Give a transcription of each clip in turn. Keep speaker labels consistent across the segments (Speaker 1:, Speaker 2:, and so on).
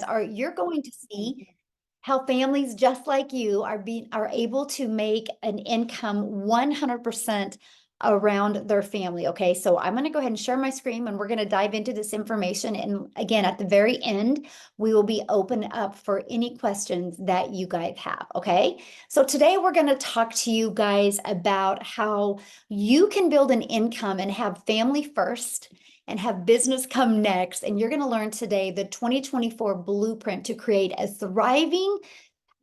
Speaker 1: You're going to see how families just like you are able to make an income 100% around their family. Okay, so I'm going to go ahead and share my screen and we're going to dive into this information. And again, at the very end, we will be open up for any questions that you guys have. Okay, so today we're going to talk to you guys about how you can build an income and have family first and have business come next. And you're going to learn today the 2024 blueprint to create a thriving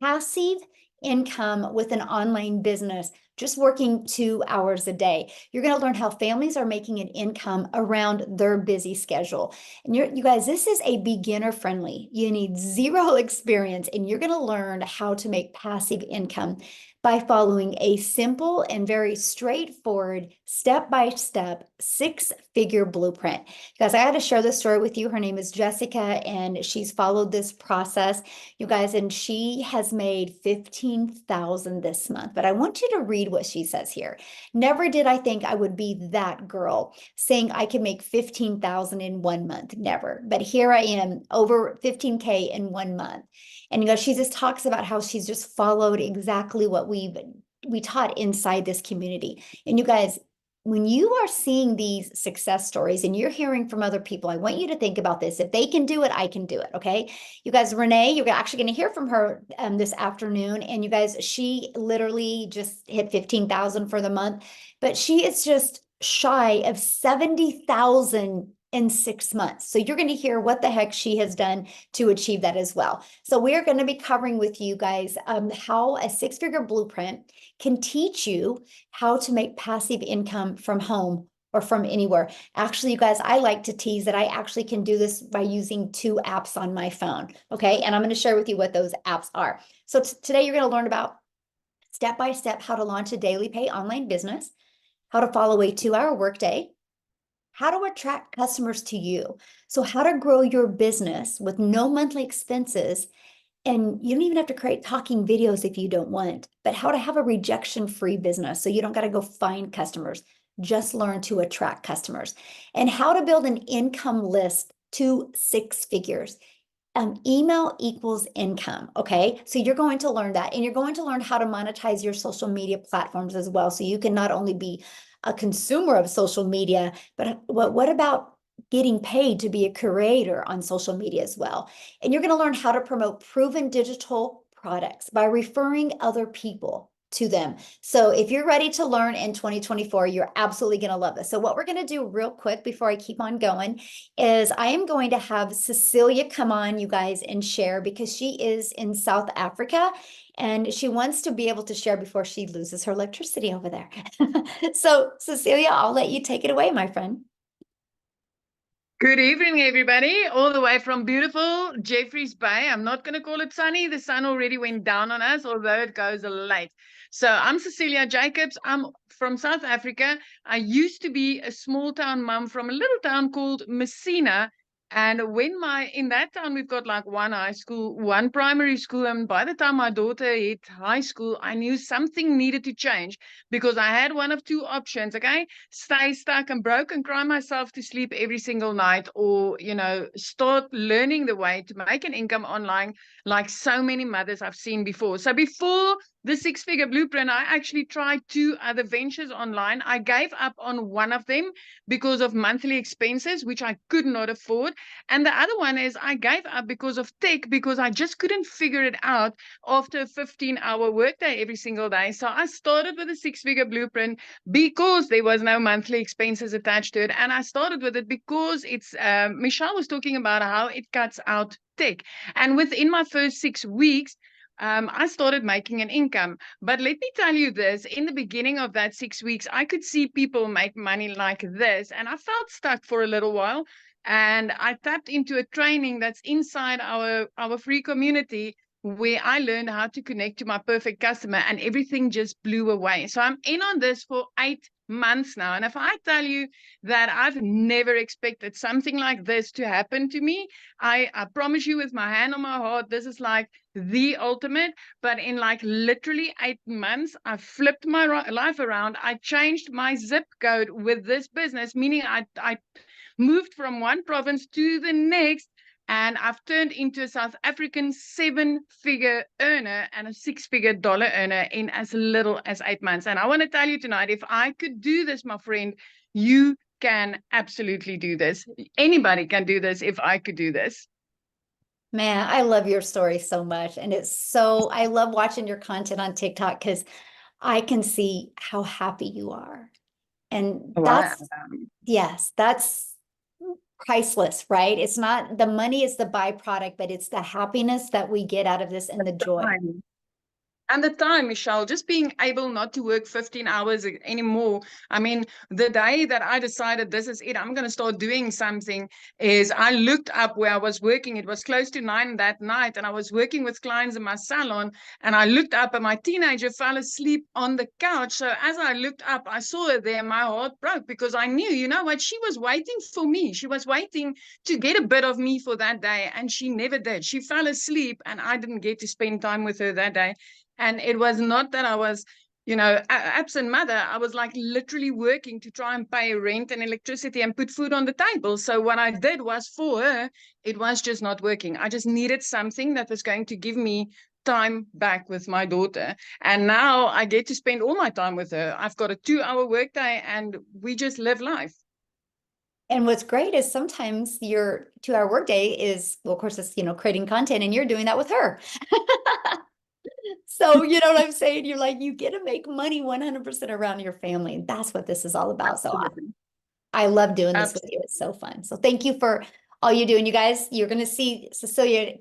Speaker 1: passive income with an online business, just working 2 hours a day. You're going to learn how families are making an income around their busy schedule. And you guys, this is a beginner friendly. You need zero experience, and you're going to learn how to make passive income by following a simple and very straightforward step-by-step 6-figure blueprint. Guys, I had to share this story with you. Her name is Jessica, and she's followed this process, you guys, and she has made 15,000 this month. But I want you to read what she says here. Never did I think I would be that girl saying I can make 15,000 in 1 month. Never. But here I am, over 15K in 1 month. And you know, she just talks about how she's just followed exactly what we taught inside this community. And you guys, when you are seeing these success stories and you're hearing from other people, I want you to think about this. If they can do it, I can do it. Okay. You guys, Renee, you're actually going to hear from her this afternoon. And you guys, she literally just hit 15,000 for the month, but she is just shy of 70,000 in 6 months. So you're going to hear what the heck she has done to achieve that as well. So we are going to be covering with you guys how a 6-figure blueprint can teach you how to make passive income from home or from anywhere. Actually, you guys, I like to tease that I actually can do this by using 2 apps on my phone. Okay. And I'm going to share with you what those apps are. So today you're going to learn about step-by-step how to launch a daily pay online business, how to follow a 2-hour workday, how to attract customers to you. So how to grow your business with no monthly expenses. And you don't even have to create talking videos if you don't want, but how to have a rejection-free business. So you don't got to go find customers, just learn to attract customers. And how to build an income list to 6 figures. Email equals income. Okay. So you're going to learn that, and you're going to learn how to monetize your social media platforms as well. So you can not only be a consumer of social media, but what about getting paid to be a creator on social media as well? And you're going to learn how to promote proven digital products by referring other people to them. So if you're ready to learn in 2024, you're absolutely going to love this. So what we're going to do real quick before I keep on going is I am going to have Cecilia come on, you guys, and share, because she is in South Africa and she wants to be able to share before she loses her electricity over there. So Cecilia, I'll let you take it away, my friend.
Speaker 2: Good evening, everybody, all the way from beautiful Jeffreys Bay. I'm not going to call it sunny. The sun already went down on us, although it goes late. So I'm Cecilia Jacobs. I'm from South Africa. I used to be a small town mum from a little town called Messina. And in that town, we've got like one high school, one primary school. And by the time my daughter hit high school, I knew something needed to change, because I had one of 2 options. Okay. Stay stuck and broke and cry myself to sleep every single night, or, start learning the way to make an income online, like so many mothers I've seen before. So before the 6-figure blueprint, I actually tried 2 other ventures online. I gave up on one of them because of monthly expenses, which I could not afford. And the other one is I gave up because of tech, because I just couldn't figure it out after a 15-hour workday every single day. So I started with a 6-figure blueprint because there was no monthly expenses attached to it. And I started with it because Michelle was talking about how it cuts out tech. And within my first 6 weeks, I started making an income. But let me tell you this, in the beginning of that 6 weeks, I could see people make money like this, and I felt stuck for a little while. And I tapped into a training that's inside our free community, where I learned how to connect to my perfect customer, and everything just blew away. So I'm in on this for 8 months now. And if I tell you that I've never expected something like this to happen to me, I promise you with my hand on my heart, this is like the ultimate. But in like literally 8 months, I flipped my life around. I changed my zip code with this business, meaning I moved from one province to the next and I've turned into a South African 7-figure earner and a $6-figure dollar earner in as little as 8 months. And I want to tell you tonight, if I could do this, my friend, you can absolutely do this. Anybody can do this if I could do this.
Speaker 1: Man, I love your story so much. And I love watching your content on TikTok because I can see how happy you are. And
Speaker 2: Wow.
Speaker 1: yes, that's priceless, right? It's not the money is the byproduct, but it's the happiness that we get out of this and the joy.
Speaker 2: And the time, Michelle, just being able not to work 15 hours anymore. I mean, the day that I decided this is it, I'm going to start doing something, is I looked up where I was working. It was close to 9 that night, and I was working with clients in my salon, and I looked up and my teenager fell asleep on the couch. So as I looked up, I saw her there. My heart broke because I knew, you know what, she was waiting for me. She was waiting to get a bit of me for that day, and she never did. She fell asleep, and I didn't get to spend time with her that day. And it was not that I was, you know, absent mother. I was like literally working to try and pay rent and electricity and put food on the table. So what I did was for her, it was just not working. I just needed something that was going to give me time back with my daughter. And now I get to spend all my time with her. I've got a 2-hour workday and we just live life.
Speaker 1: And what's great is sometimes your 2-hour workday is, well, of course, it's, creating content and you're doing that with her. So, you know what I'm saying? You're like, you get to make money 100% around your family. And that's what this is all about. So I love doing this with you. It's so fun. So thank you for all you do. And you guys, you're going to see Cecilia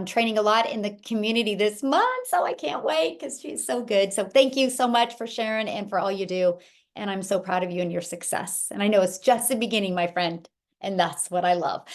Speaker 1: training a lot in the community this month. So I can't wait because she's so good. So thank you so much for sharing and for all you do. And I'm so proud of you and your success. And I know it's just the beginning, my friend. And that's what I love.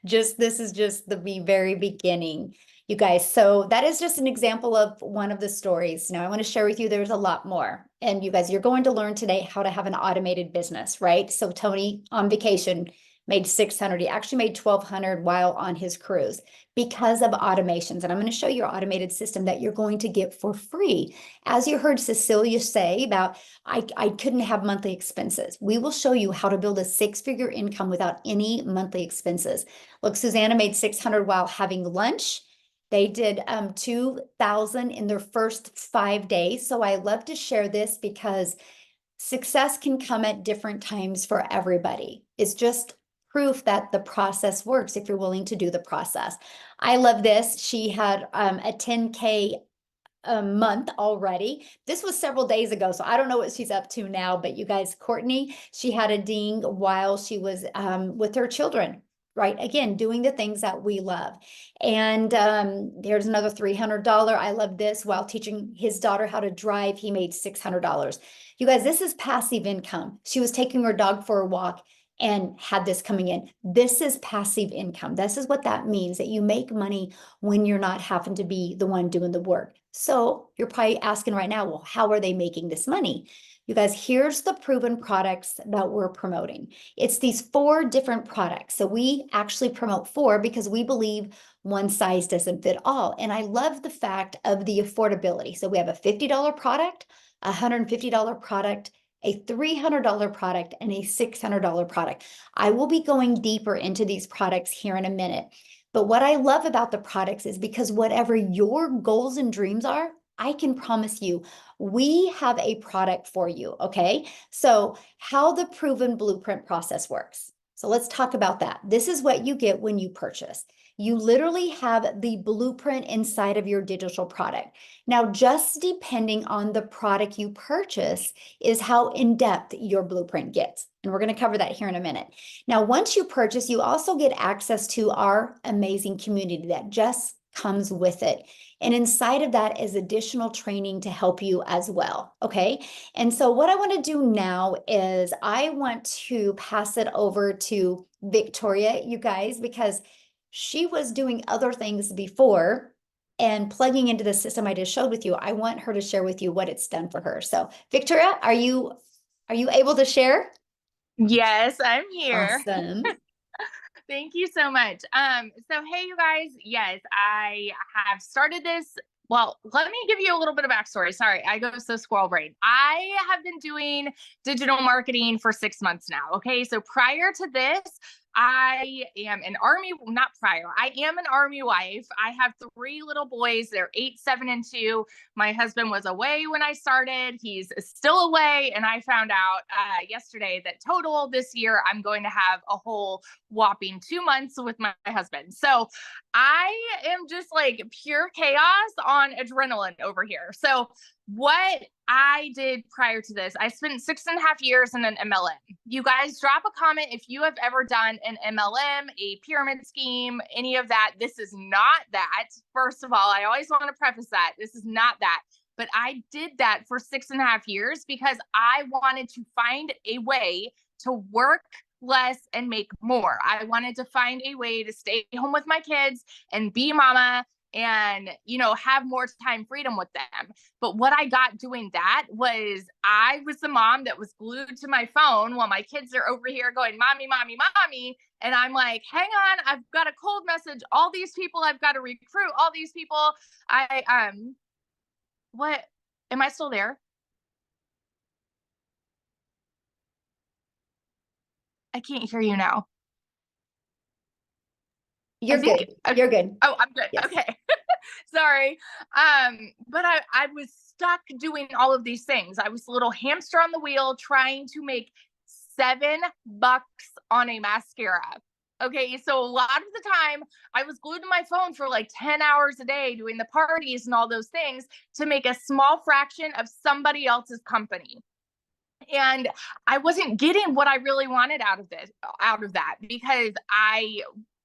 Speaker 1: This is just the very beginning, you guys. So that is just an example of one of the stories. Now I want to share with you, there's a lot more. And you guys, you're going to learn today how to have an automated business, right? So Tony on vacation made 600. He actually made 1,200 while on his cruise because of automations. And I'm going to show you your automated system that you're going to get for free. As you heard Cecilia say about, I couldn't have monthly expenses. We will show you how to build a 6-figure income without any monthly expenses. Look, Susanna made 600 while having lunch. They did 2,000 in their first 5 days. So I love to share this because success can come at different times for everybody. It's just proof that the process works if you're willing to do the process. I love this. She had a 10K a month already. This was several days ago, so I don't know what she's up to now, but you guys, Courtney, she had a ding while she was with her children. Right. Again, doing the things that we love. And there's another $300. I love this. While teaching his daughter how to drive, he made $600. You guys, this is passive income. She was taking her dog for a walk and had this coming in. This is passive income. This is what that means, that you make money when you're not having to be the one doing the work. So you're probably asking right now, well, how are they making this money? You guys, here's the proven products that we're promoting. It's these 4 different products. So we actually promote 4 because we believe one size doesn't fit all. And I love the fact of the affordability. So we have a $50 product, a $150 product, a $300 product, and a $600 product. I will be going deeper into these products here in a minute. But what I love about the products is because whatever your goals and dreams are, I can promise you, we have a product for you, okay? So how the proven blueprint process works. So let's talk about that. This is what you get when you purchase. You literally have the blueprint inside of your digital product. Now, just depending on the product you purchase is how in-depth your blueprint gets. And we're going to cover that here in a minute. Now, once you purchase, you also get access to our amazing community that just comes with it. And inside of that is additional training to help you as well. Okay. And so what I want to do now is I want to pass it over to Victoria, you guys, because she was doing other things before and plugging into the system I just showed with you. I want her to share with you what it's done for her. So Victoria, are you able to share?
Speaker 3: Yes, I'm here.
Speaker 1: Awesome.
Speaker 3: Thank you so much. So hey, you guys, yes, I have started this. Well, let me give you a little bit of backstory. Sorry, I go so squirrel brain. I have been doing digital marketing for 6 months now. Okay. So prior to this, I am an Army, not prior. I am an Army wife. I have 3 little boys. They're 8, 7, and 2. My husband was away when I started. He's still away. And I found out yesterday that total this year, I'm going to have a whole whopping 2 months with my husband. So I am just like pure chaos on adrenaline over here. So what I did prior to this, I spent 6.5 years in an MLM. You guys drop a comment if you have ever done an MLM, a pyramid scheme, any of that. This is not that. First of all, I always want to preface that this is not that. But I did that for 6.5 years because I wanted to find a way to work less and make more. I wanted to find a way to stay home with my kids and be mama and, you know, have more time freedom with them. But what I got doing that was I was the mom that was glued to my phone while my kids are over here going, mommy, mommy, mommy. And I'm like, hang on, I've got a cold message. All these people I've got to recruit, all these people. What, am I still there? I can't hear you now.
Speaker 1: You're
Speaker 3: think-
Speaker 1: good. You're good.
Speaker 3: Oh, I'm good.
Speaker 1: Yes.
Speaker 3: Okay. Sorry. But I was stuck doing all of these things. I was a little hamster on the wheel trying to make $7 on a mascara. Okay. So a lot of the time I was glued to my phone for like 10 hours a day doing the parties and all those things to make a small fraction of somebody else's company. And I wasn't getting what I really wanted out of that, because I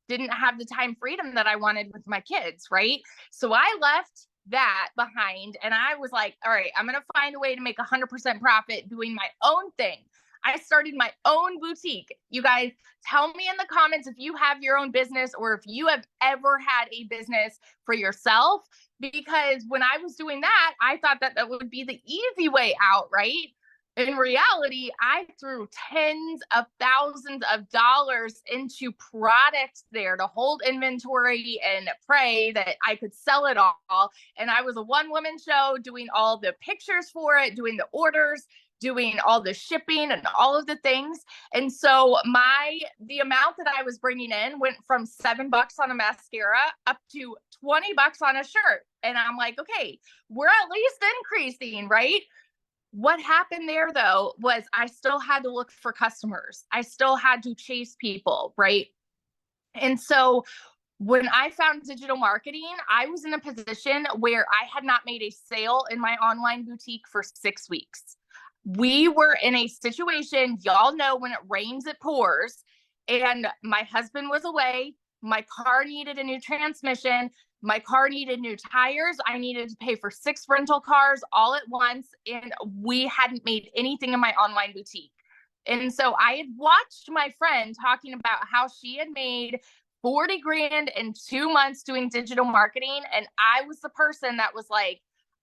Speaker 3: didn't have the time freedom that I wanted with my kids, right? So I left that behind and I was like, all right, I'm going to find a way to make 100% profit doing my own thing. I started my own boutique. You guys tell me in the comments if you have your own business or if you have ever had a business for yourself, because when I was doing that, I thought that that would be the easy way out, right? In reality, I threw tens of thousands of dollars into products there to hold inventory and pray that I could sell it all. And I was a one-woman show doing all the pictures for it, doing the orders, doing all the shipping and all of the things. And so the amount that I was bringing in went from $7 on a mascara up to $20 on a shirt. And I'm like, okay, we're at least increasing, right? What happened there, though, was I still had to look for customers. I still had to chase people, right? And so when I found digital marketing, I was in a position where I had not made a sale in my online boutique for 6 weeks. We were in a situation, y'all know when it rains, it pours. And my husband was away. My car needed a new transmission. My car needed new tires. I needed to pay for 6 rental cars all at once. And we hadn't made anything in my online boutique. And so I had watched my friend talking about how she had made 40 grand in 2 months doing digital marketing. And I was the person that was like,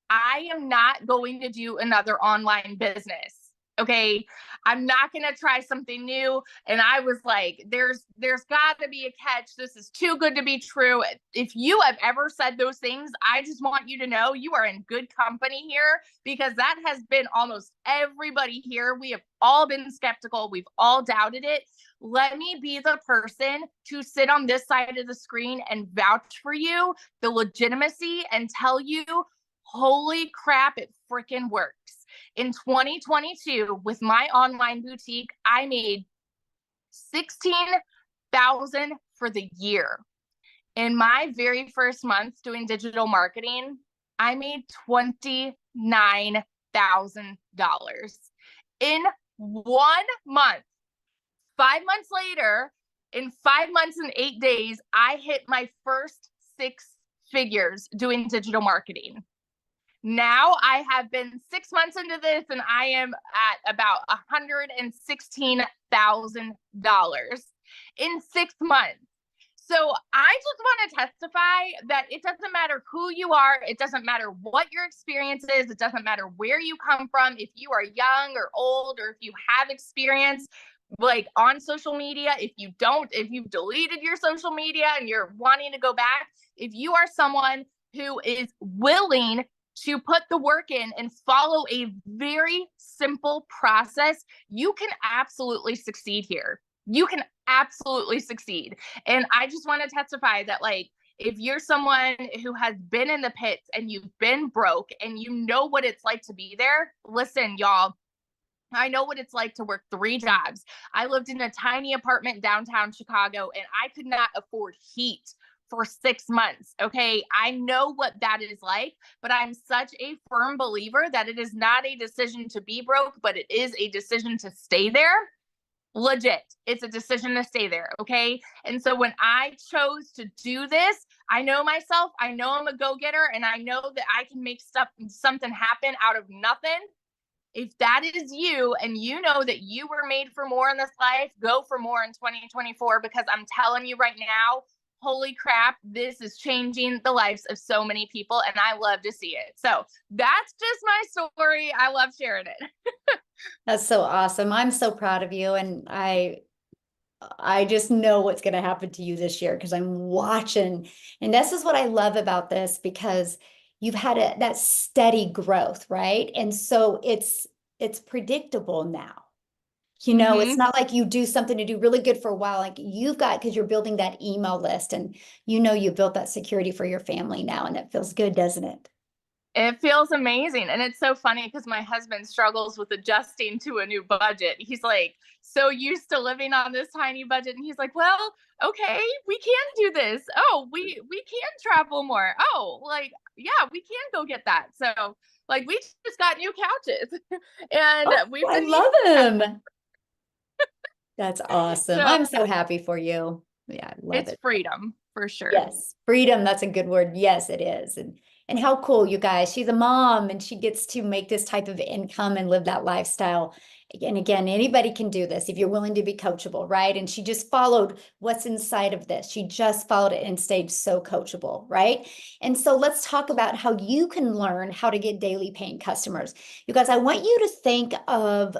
Speaker 3: I am not going to do another online business. Okay. I'm not going to try something new. And I was like, there's got to be a catch. This is too good to be true. If you have ever said those things, I just want you to know you are in good company here, because that has been almost everybody here. We have all been skeptical. We've all doubted it. Let me be the person to sit on this side of the screen and vouch for you, the legitimacy, and tell you, holy crap, it freaking works. In 2022, with my online boutique, I made $16,000 for the year. In my very first month doing digital marketing, I made $29,000 in 1 month. 5 months later, in 5 months and 8 days, I hit my first 6 figures doing digital marketing. Now I have been 6 months into this and I am at about $116,000 in 6 months. So I just want to testify that it doesn't matter who you are. It doesn't matter what your experience is. It doesn't matter where you come from. If you are young or old, or if you have experience like on social media, if you've deleted your social media and you're wanting to go back, if you are someone who is willing to put the work in and follow a very simple process, you can absolutely succeed here. you can absolutely succeed. And I just want to testify that, like, if you're someone who has been in the pits and you've been broke and you know what it's like to be there, listen, y'all, I know what it's like to work 3 jobs. I lived in a tiny apartment downtown Chicago and I could not afford heat for 6 months. Okay. I know what that is like, but I'm such a firm believer that it is not a decision to be broke, but it is a decision to stay there. Legit. It's a decision to stay there. Okay. And so when I chose to do this, I know myself, I know I'm a go-getter, and I know that I can make something happen out of nothing. If that is you and you know that you were made for more in this life, go for more in 2024, because I'm telling you right now, holy crap, this is changing the lives of so many people, and I love to see it. So that's just my story. I love sharing it.
Speaker 1: That's so awesome. I'm so proud of you. And I just know what's going to happen to you this year because I'm watching. And this is what I love about this, because you've had that steady growth, right? And so it's predictable now. You know, it's not like you do something to do really good for a while. Like you've got, because you're building that email list and you know, you built that security for your family now, and it feels good, doesn't it?
Speaker 3: It feels amazing. And it's so funny because my husband struggles with adjusting to a new budget. He's like so used to living on this tiny budget. And he's like, well, okay, we can do this. Oh, we can travel more. Oh, like, yeah, we can go get that. So like we just got new couches and we've
Speaker 1: I
Speaker 3: been
Speaker 1: love him. That's awesome.
Speaker 3: So,
Speaker 1: I'm so happy for you. Yeah, I love
Speaker 3: it's
Speaker 1: it.
Speaker 3: freedom for sure.
Speaker 1: Yes, freedom, that's a good word. Yes, it is. And how cool, you guys. She's a mom and she gets to make this type of income and live that lifestyle. And again, anybody can do this if you're willing to be coachable, right? And she just followed what's inside of this. She just followed it and stayed so coachable, right? And so let's talk about how you can learn how to get daily paying customers. You guys, I want you to think of,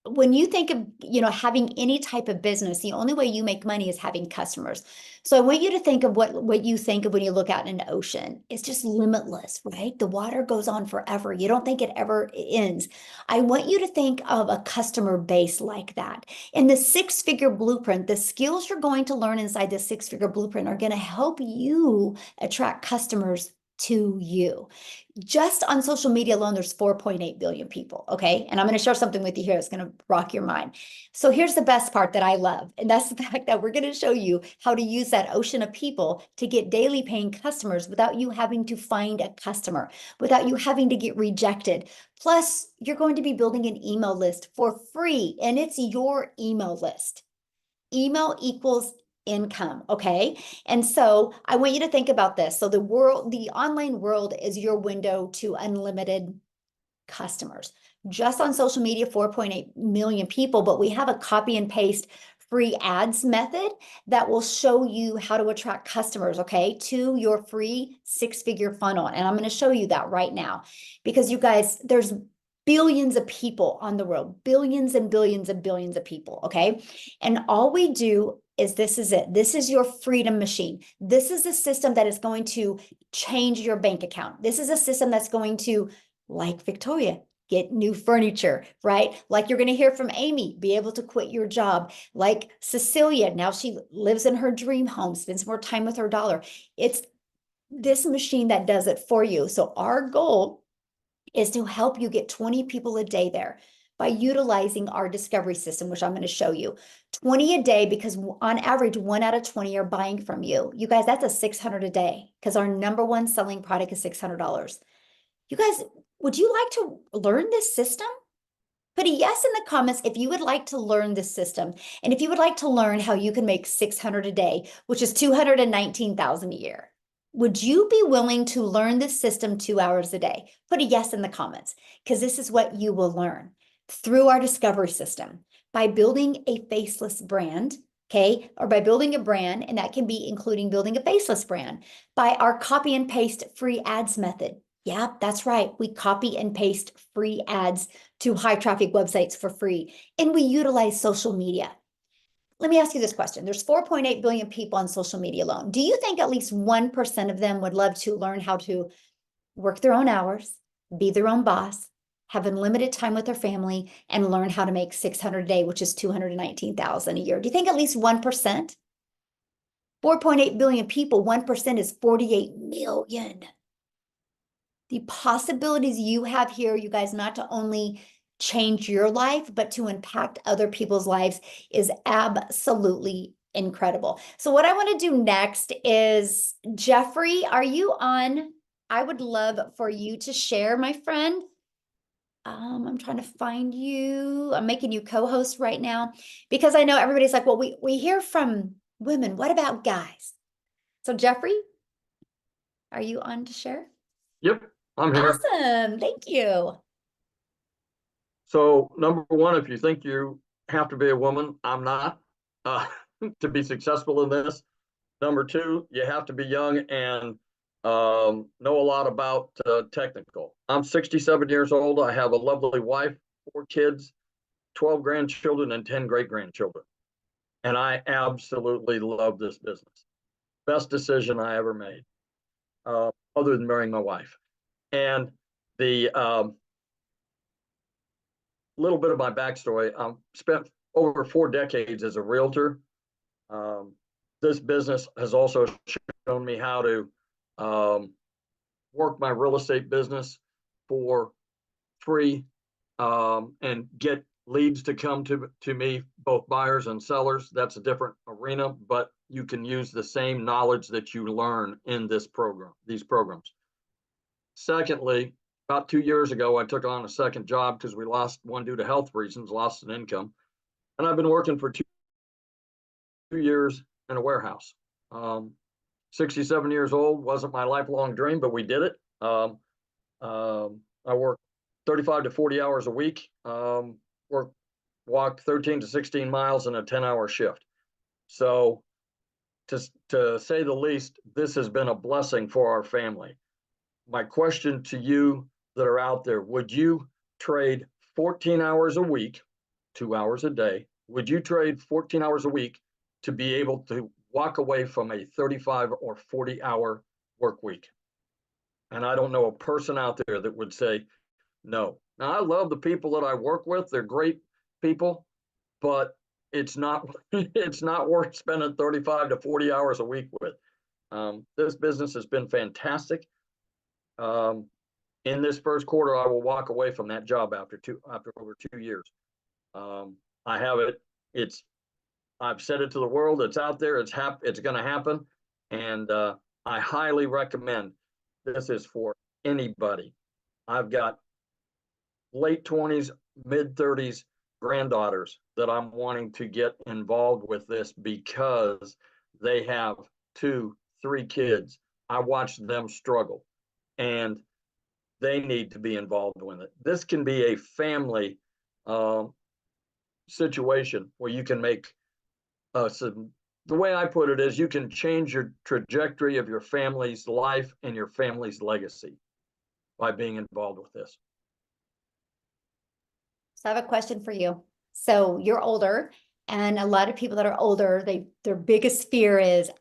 Speaker 1: when you think of, you know, having any type of business, the only way you make money is having customers. So I want you to think of what you think of when you look out in an ocean. It's just limitless, right? The water goes on forever. You don't think it ever ends. I want you to think of a customer base like that. In the 6-figure blueprint, the skills you're going to learn inside the 6-figure blueprint are going to help you attract customers to you. Just on social media alone, there's 4.8 billion people, okay? And I'm going to share something with you here that's going to rock your mind. So here's the best part that I love, and that's the fact that we're going to show you how to use that ocean of people to get daily paying customers without you having to find a customer, without you having to get rejected. Plus, you're going to be building an email list for free, and it's your email list. Email equals income, okay? And so I want you to think about this. So the online world is your window to unlimited customers. Just on social media, 4.8 million people, but we have a copy and paste free ads method that will show you how to attract customers, okay, to your free 6-figure funnel. And I'm going to show you that right now, because you guys, there's billions of people on the world, billions and billions and billions of people, okay? And all we do is, this is it. This is your freedom machine. This is a system that is going to change your bank account. This is a system that's going to, like Victoria, get new furniture, right? Like you're going to hear from Amy, be able to quit your job. Like Cecilia, now she lives in her dream home, spends more time with her dollar. It's this machine that does it for you. So our goal is to help you get 20 people a day there by utilizing our discovery system, which I'm going to show you. 20 a day, because on average, 1 out of 20 are buying from you. You guys, that's a $600 a day, because our number one selling product is $600. You guys, would you like to learn this system? Put a yes in the comments if you would like to learn this system. And if you would like to learn how you can make $600 a day, which is $219,000 a year. Would you be willing to learn this system 2 hours a day? Put a yes in the comments, because this is what you will learn through our discovery system by building a faceless brand, okay? Or by building a brand, and that can be including building a faceless brand, by our copy and paste free ads method. Yeah, that's right. We copy and paste free ads to high traffic websites for free, and we utilize social media. Let me ask you this question. There's 4.8 billion people on social media alone. Do you think at least 1% of them would love to learn how to work their own hours, be their own boss, have unlimited time with their family, and learn how to make 600 a day, which is 219,000 a year. Do you think at least 1%? 4.8 billion people, 1% is 48 million. The possibilities you have here, you guys, not to only change your life, but to impact other people's lives is absolutely incredible. So what I want to do next is, Jeffrey, are you on? I would love for you to share, my friend. I'm trying to find you. I'm making you co-host right now because I know everybody's like, well, we hear from women. What about guys? So Jeffrey, are you on to share?
Speaker 4: Yep, I'm here.
Speaker 1: Awesome. Thank you.
Speaker 4: So number one, if you think you have to be a woman, I'm not, to be successful in this. Number two, you have to be young and know a lot about technical. I'm 67 years old. I have a lovely wife, 4 kids, 12 grandchildren, and 10 great-grandchildren. And I absolutely love this business. Best decision I ever made, other than marrying my wife. And the little bit of my backstory, spent over 4 decades as a realtor. This business has also shown me how to work my real estate business for free and get leads to come to me, both buyers and sellers. That's a different arena, but you can use the same knowledge that you learn in this program, these programs. Secondly, about 2 years ago, I took on a second job because we lost one due to health reasons, lost an income. And I've been working for 2 years in a warehouse. 67 years old, wasn't my lifelong dream, but we did it. I work 35 to 40 hours a week, walk 13 to 16 miles in a 10-hour shift. So to say the least, this has been a blessing for our family. My question to you that are out there, would you trade 14 hours a week, 2 hours a day? Would you trade 14 hours a week to be able to walk away from a 35 or 40-hour work week? And I don't know a person out there that would say no. Now, I love the people that I work with. They're great people, but it's not worth spending 35 to 40 hours a week with. This business has been fantastic. In this first quarter, I will walk away from that job after over 2 years. I have it. I've said it to the world. It's out there. It's going to happen. And I highly recommend this is for anybody. I've got late 20s, mid 30s granddaughters that I'm wanting to get involved with this because they have 2, 3 kids. I watched them struggle and they need to be involved with it. This can be a family situation where you can make the way I put it is you can change your trajectory of your family's life and your family's legacy by being involved with this.
Speaker 1: So I have a question for you. So you're older, and a lot of people that are older, their biggest fear is,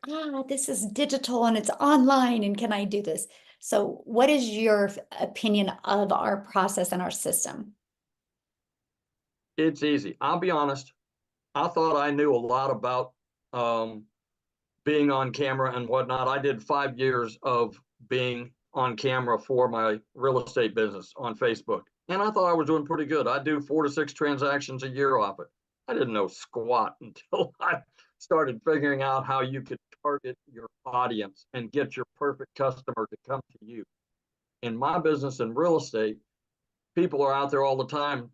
Speaker 1: this is digital and it's online, and can I do this? So what is your opinion of our process and our system?
Speaker 4: It's easy. I'll be honest. I thought I knew a lot about being on camera and whatnot. I did 5 years of being on camera for my real estate business on Facebook. And I thought I was doing pretty good. I do 4 to 6 transactions a year off it. I didn't know squat until I started figuring out how you could target your audience and get your perfect customer to come to you. In my business in real estate, people are out there all the time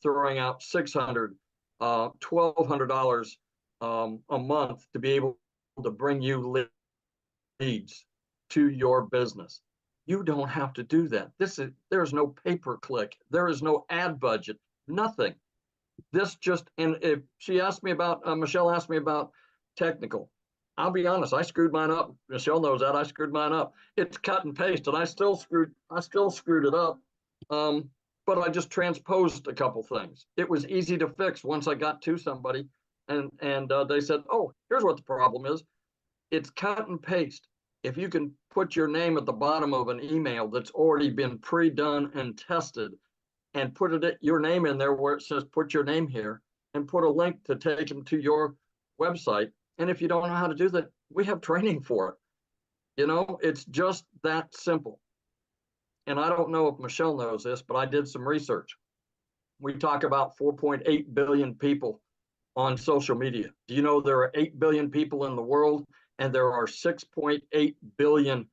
Speaker 4: throwing out $600, $1,200 a month to be able to bring you leads to your business. You don't have to do that. There's no pay-per-click. There is no ad budget, nothing. And if she asked me about, Michelle asked me about technical, I'll be honest, I screwed mine up. Michelle knows that I screwed mine up. It's cut and paste, and I still screwed it up. But I just transposed a couple things. It was easy to fix once I got to somebody, and they said, "Oh, here's what the problem is. It's cut and paste. If you can put your name at the bottom of an email that's already been pre-done and tested, and put your name in there where it says, put your name here, and put a link to take them to your website. And if you don't know how to do that, we have training for it. You know, it's just that simple. And I don't know if Michelle knows this, but I did some research. We talk about 4.8 billion people on social media. Do you know there are 8 billion people in the world, and there are 6.8 billion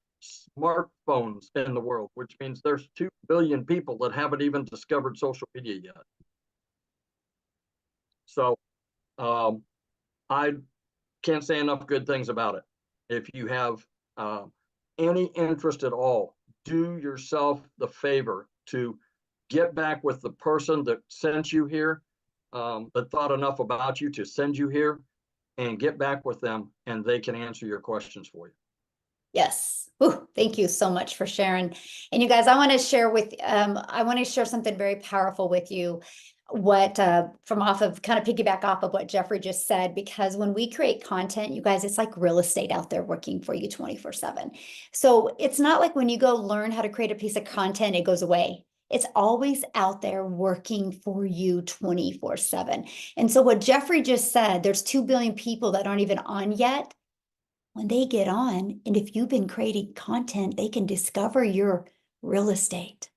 Speaker 4: smartphones in the world, which means there's 2 billion people that haven't even discovered social media yet. So I can't say enough good things about it. If you have any interest at all, do yourself the favor to get back with the person that sent you here, that thought enough about you to send you here, and get back with them, and they can answer your questions for you.
Speaker 1: Yes. Ooh, thank you so much for sharing. And you guys, I want to share something very powerful with you. What kind of piggyback off of what Jeffrey just said, because when we create content, you guys, it's like real estate out there working for you 24/7. So it's not like when you go learn how to create a piece of content, it goes away. It's always out there working for you 24/7. And so what Jeffrey just said, there's 2 billion people that aren't even on yet. When they get on, and if you've been creating content, they can discover your real estate.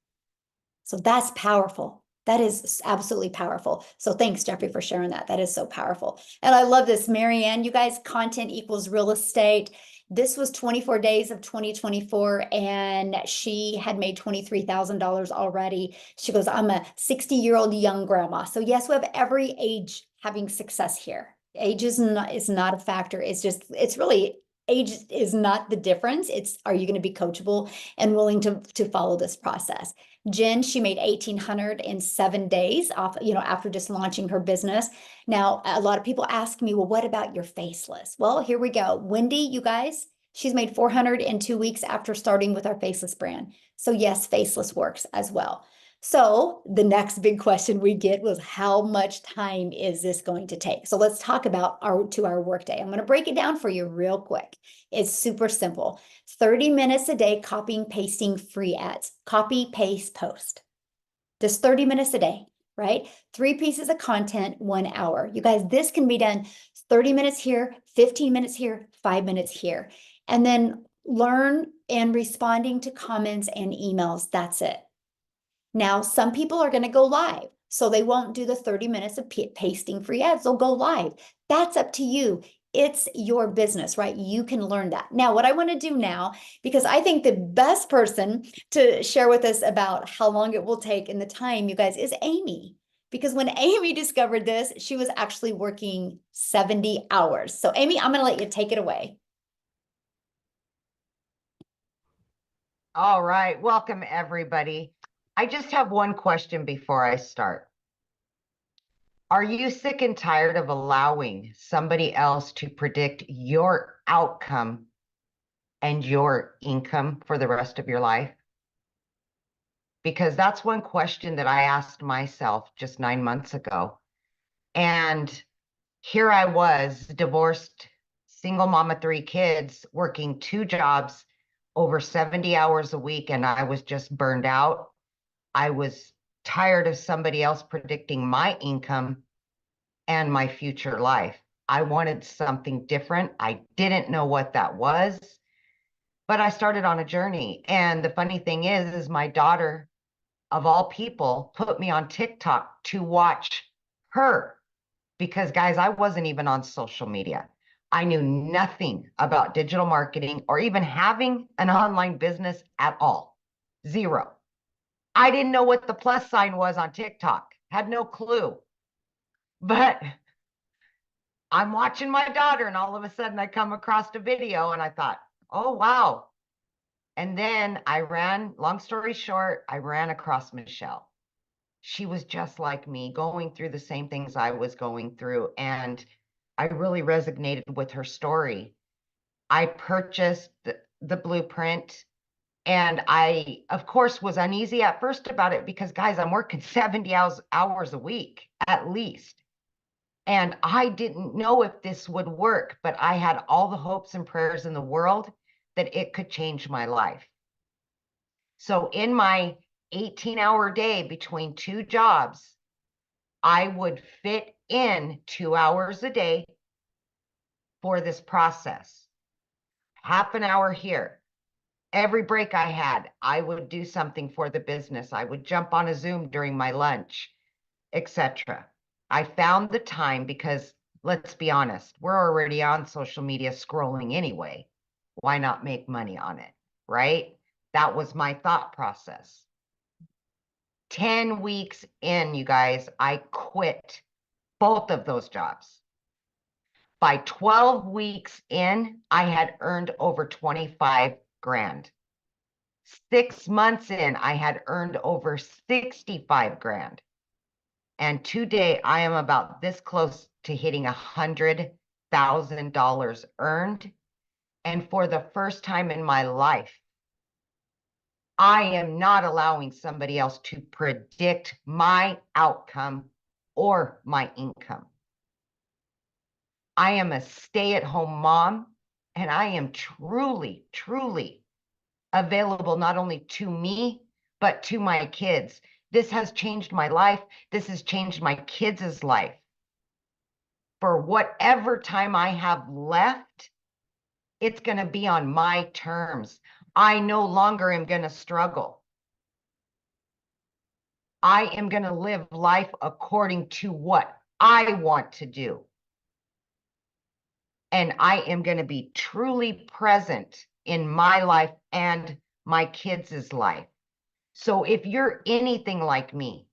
Speaker 1: So that's powerful. That is absolutely powerful. So thanks, Jeffrey, for sharing that. That is so powerful. And I love this, Marianne, you guys, content equals real estate. This was 24 days of 2024, and she had made $23,000 already. She goes, I'm a 60-year-old young grandma. So yes, we have every age having success here. Age is not a factor. It's really, age is not the difference. It's, are you going to be coachable and willing to follow this process? Jen, she made $1,800 in 7 days off, after just launching her business. Now, a lot of people ask me, well, what about your faceless? Well, here we go. Wendy, you guys, she's made $400 in 2 weeks after starting with our faceless brand. So yes, faceless works as well. So the next big question we get was, how much time is this going to take? So let's talk about our 2-hour workday. I'm going to break it down for you real quick. It's super simple. 30 minutes a day, copying, pasting free ads. Copy, paste, post. Just 30 minutes a day, right? 3 pieces of content, 1 hour. You guys, this can be done 30 minutes here, 15 minutes here, 5 minutes here. And then learn and responding to comments and emails. That's it. Now, some people are going to go live, so they won't do the 30 minutes of pasting free ads. They'll go live. That's up to you. It's your business, right? You can learn that. Now, what I want to do now, because I think the best person to share with us about how long it will take and the time, you guys, is Amy. Because when Amy discovered this, she was actually working 70 hours. So Amy, I'm going to let you take it away.
Speaker 5: All right. Welcome, everybody. I just have one question before I start. Are you sick and tired of allowing somebody else to predict your outcome and your income for the rest of your life? Because that's one question that I asked myself just 9 months ago. And here I was, divorced, single mom of 3 kids, working 2 jobs, over 70 hours a week, and I was just burned out. I was tired of somebody else predicting my income and my future life. I wanted something different. I didn't know what that was, but I started on a journey. And the funny thing is my daughter, of all people, put me on TikTok to watch her, because guys, I wasn't even on social media. I knew nothing about digital marketing or even having an online business at all. 0. I didn't know what the plus sign was on TikTok. Had no clue. But I'm watching my daughter, and all of a sudden I come across a video and I thought, oh, wow. And then long story short, I ran across Michelle. She was just like me, going through the same things I was going through. And I really resonated with her story. I purchased the blueprint. And I, of course, was uneasy at first about it because, guys, I'm working 70 hours a week at least. And I didn't know if this would work, but I had all the hopes and prayers in the world that it could change my life. So in my 18-hour day between 2 jobs, I would fit in 2 hours a day for this process. Half an hour here. Every break I had, I would do something for the business. I would jump on a Zoom during my lunch, etc. I found the time because, let's be honest, we're already on social media scrolling anyway. Why not make money on it, right? That was my thought process. 10 weeks in, you guys, I quit both of those jobs. By 12 weeks in, I had earned over 25 grand. 6 months in, I had earned over 65 grand. And today I am about this close to hitting $100,000 earned. And for the first time in my life, I am not allowing somebody else to predict my outcome or my income. I am a stay-at-home mom, and I am truly, truly available not only to me, but to my kids. This has changed my life. This has changed my kids' life. For whatever time I have left, it's going to be on my terms. I no longer am going to struggle. I am going to live life according to what I want to do. And I am going to be truly present in my life and my kids' life. So if you're anything like me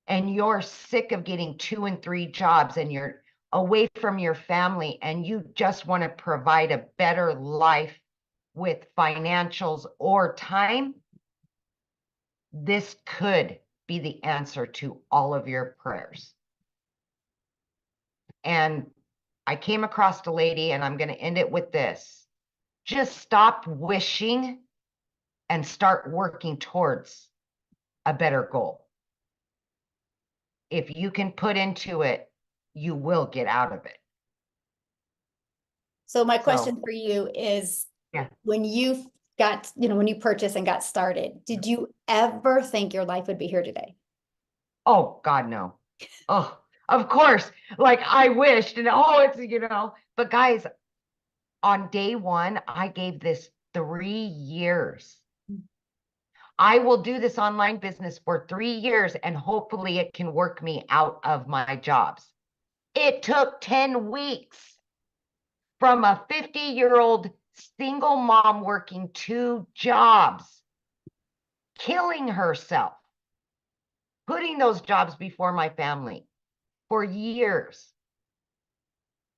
Speaker 5: and you're sick of getting 2 and 3 jobs and you're away from your family and you just want to provide a better life with financials or time, this could be the answer to all of your prayers. And I came across a lady, and I'm going to end it with this. Just stop wishing and start working towards a better goal. If you can put into it, you will get out of it.
Speaker 1: So my question for you is,
Speaker 5: Yeah.
Speaker 1: when you got, when you purchased and got started, did you ever think your life would be here today?
Speaker 5: Oh, God, no. Oh, of course. Like I wished, and but guys, on day one, I gave this 3 years. I will do this online business for 3 years, and hopefully it can work me out of my jobs. It took 10 weeks from a 50-year-old single mom working 2 jobs, killing herself, putting those jobs before my family for years.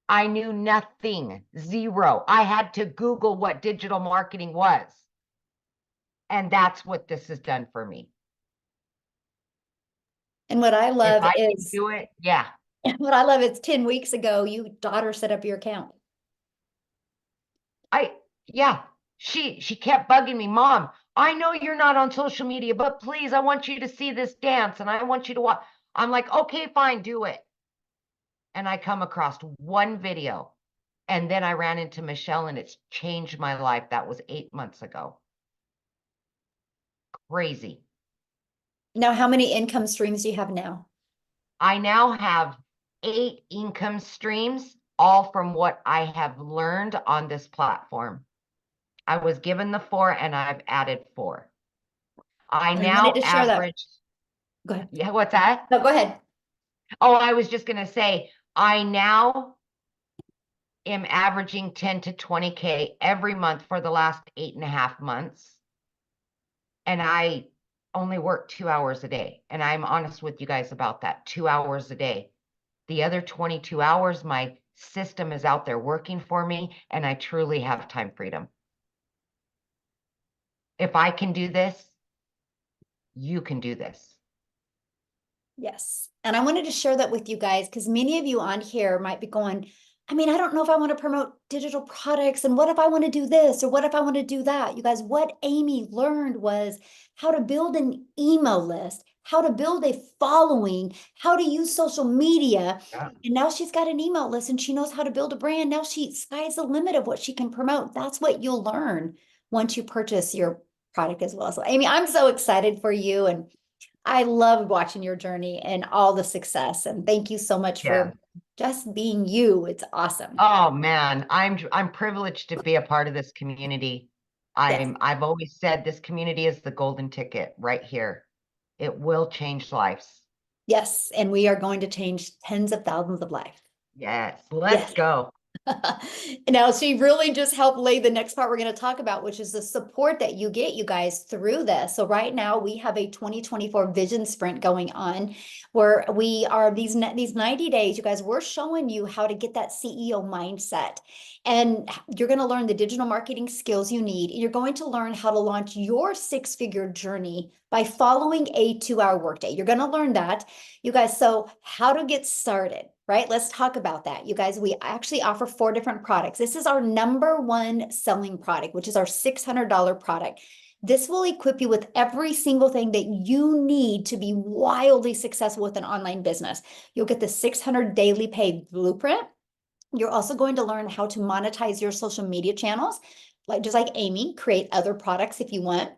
Speaker 5: I knew nothing, zero. I had to Google what digital marketing was. And that's what this has done for me.
Speaker 1: And what I love
Speaker 5: If I can
Speaker 1: is,
Speaker 5: do it, yeah.
Speaker 1: what I love is 10 weeks ago, you daughter set up your account.
Speaker 5: She kept bugging me, Mom, I know you're not on social media, but please, I want you to see this dance and I want you to watch. I'm like, okay, fine, do it. And I come across one video, and then I ran into Michelle, and it's changed my life. That was 8 months ago. Crazy.
Speaker 1: Now, how many income streams do you have now?
Speaker 5: I now have 8 income streams, all from what I have learned on this platform. I was given the 4, and I've added 4. I now
Speaker 1: wanted to share that.
Speaker 5: average.
Speaker 1: Go ahead.
Speaker 5: Yeah, what's that?
Speaker 1: No, go ahead.
Speaker 5: Oh, I was just going to say, I now am averaging 10 to 20K every month for the last 8.5 months. And I only work 2 hours a day. And I'm honest with you guys about that, 2 hours a day. The other 22 hours, my system is out there working for me, and I truly have time freedom. If I can do this, you can do this.
Speaker 1: Yes. And I wanted to share that with you guys, because many of you on here might be going, I mean, I don't know if I want to promote digital products, and what if I want to do this, or what if I want to do that? You guys, what Amy learned was how to build an email list, how to build a following, how to use social media.
Speaker 5: Yeah.
Speaker 1: And now she's got an email list and she knows how to build a brand. Now sky's the limit of what she can promote. That's what you'll learn once you purchase your product as well. So Amy, I'm so excited for you, and I love watching your journey and all the success. And thank you so much
Speaker 5: Yeah.
Speaker 1: for just being you. It's awesome.
Speaker 5: Oh man, I'm privileged to be a part of this community.
Speaker 1: Yes.
Speaker 5: I've always said this community is the golden ticket right here. It will change lives.
Speaker 1: Yes. And we are going to change tens of thousands of lives.
Speaker 5: Yes, let's
Speaker 1: Yes.
Speaker 5: go.
Speaker 1: Now, she really just helped lay the next part we're going to talk about, which is the support that you get, you guys, through this. So right now we have a 2024 vision sprint going on where we are these 90 days, you guys, we're showing you how to get that CEO mindset. And you're going to learn the digital marketing skills you need. You're going to learn how to launch your six-figure journey by following a 2-hour workday. You're going to learn that, you guys. So how to get started, right? Let's talk about that. You guys, we actually offer 4 different products. This is our #1 selling product, which is our $600 product. This will equip you with every single thing that you need to be wildly successful with an online business. You'll get the 600 daily pay blueprint. You're also going to learn how to monetize your social media channels, just like Amy, create other products if you want,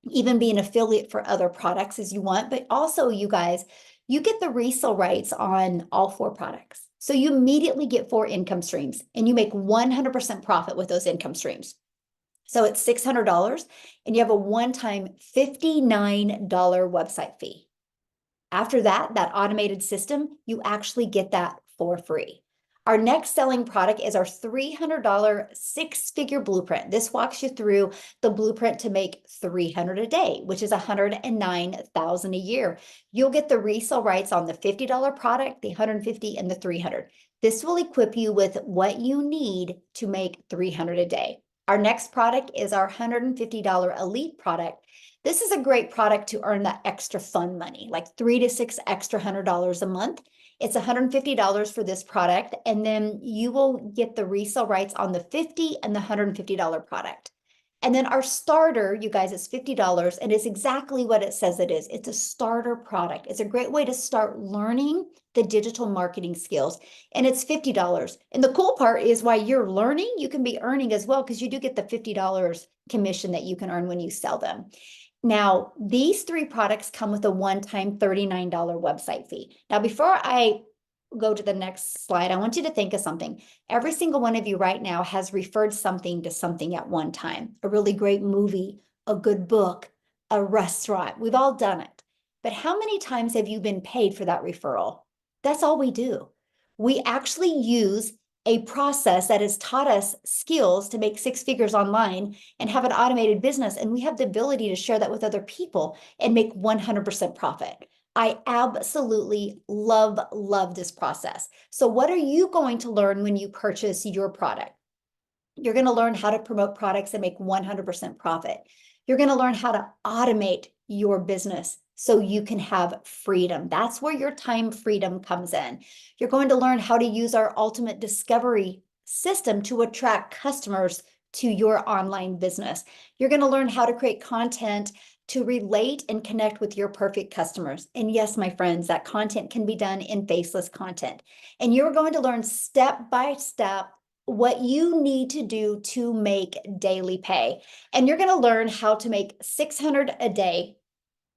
Speaker 1: even be an affiliate for other products as you want. But also, you guys, you get the resale rights on all 4 products. So you immediately get 4 income streams and you make 100% profit with those income streams. So it's $600 and you have a one-time $59 website fee. After that, that automated system, you actually get that for free. Our next selling product is our $300 six-figure blueprint. This walks you through the blueprint to make 300 a day, which is 109,000 a year. You'll get the resale rights on the $50 product, the 150, and the 300. This will equip you with what you need to make 300 a day. Our next product is our $150 elite product. This is a great product to earn that extra fun money, like $3 to $6 extra $100 a month. It's $150 for this product, and then you will get the resale rights on the $50 and the $150 product. And then our starter, you guys, is $50, and it's exactly what it says it is. It's a starter product. It's a great way to start learning the digital marketing skills, and it's $50. And the cool part is while you're learning, you can be earning as well, because you do get the $50 commission that you can earn when you sell them. Now, these 3 products come with a one-time $39 website fee. Now, before I go to the next slide, I want you to think of something. Every single one of you right now has referred something to something at one time. A really great movie, a good book, a restaurant. We've all done it. But how many times have you been paid for that referral? That's all we do. We actually use a process that has taught us skills to make 6 figures online and have an automated business. And we have the ability to share that with other people and make 100% profit. I absolutely love this process. So what are you going to learn when you purchase your product? You're going to learn how to promote products and make 100% profit. You're going to learn how to automate your business so you can have freedom. That's where your time freedom comes in. You're going to learn how to use our ultimate discovery system to attract customers to your online business. You're going to learn how to create content to relate and connect with your perfect customers. And yes, my friends, that content can be done in faceless content. And you're going to learn step by step what you need to do to make daily pay. And you're going to learn how to make 600 a day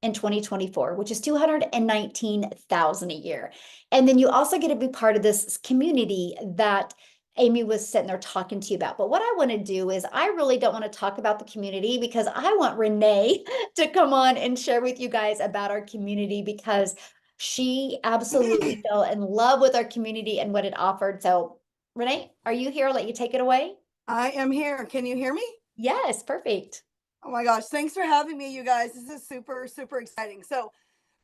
Speaker 1: in 2024, which is 219,000 a year. And then you also get to be part of this community that Amy was sitting there talking to you about. But what I want to do is I really don't want to talk about the community, because I want Renee to come on and share with you guys about our community, because she absolutely fell in love with our community and what it offered. So Renee, are you here? I'll let you take it away.
Speaker 6: I am here. Can you hear me?
Speaker 1: Yes, perfect.
Speaker 6: Oh my gosh. Thanks for having me, you guys. This is super, super exciting. So